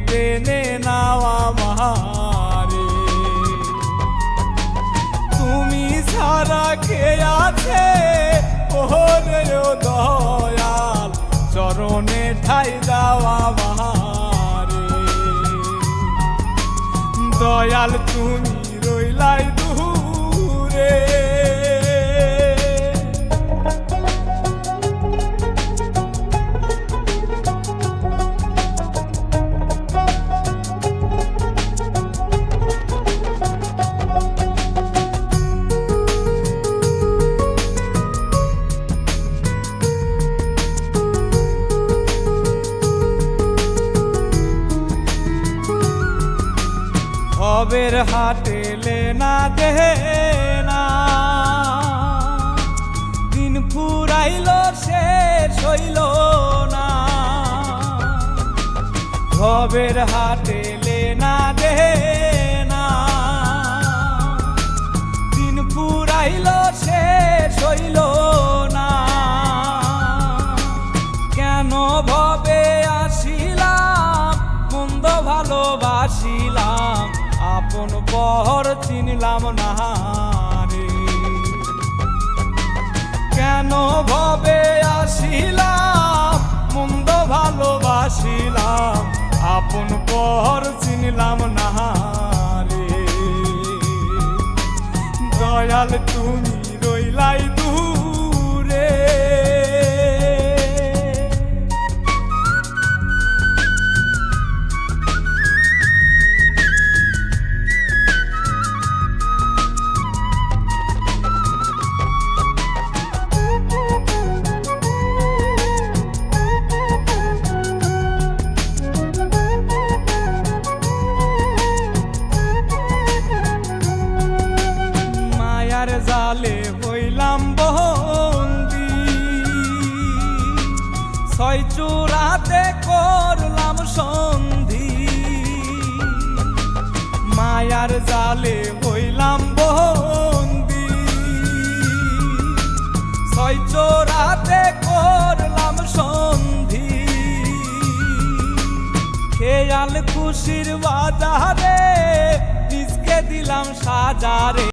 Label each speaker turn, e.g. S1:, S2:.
S1: টেনে নাও আমারে। তুমি ছাড়া কে আছে ওরে ও দয়াল, চরণে ঠাই দাও আমারে। দয়াল তুমি রইলাই দূরে, ভবের হাটে লেনা দেহে না, দিন ফুরাইল শেষ হইল না। ভবের হাটে লেনা দেহে না, দিন ফুরাইল শেষ হইল না। কেন ভবে আসিলাম, মন্দ ভালোবাসিলাম, আপন পর চিনলাম না রে। কেন ভবে আসিলাম, মন্দ ভালোবাসিলাম, আপন পর চিনলাম না রে। দয়াল তুমি রইলাই দূরে, জালে হইলাম বন্দি, ছয় চূড়াতে করলাম সন্ধি। মায়ার জালে হইলাম বন্দি, ছয় চূড়াতে করলাম সন্ধি। খেয়াল খুশির বাজারে নিজকে দিলাম সাজারে।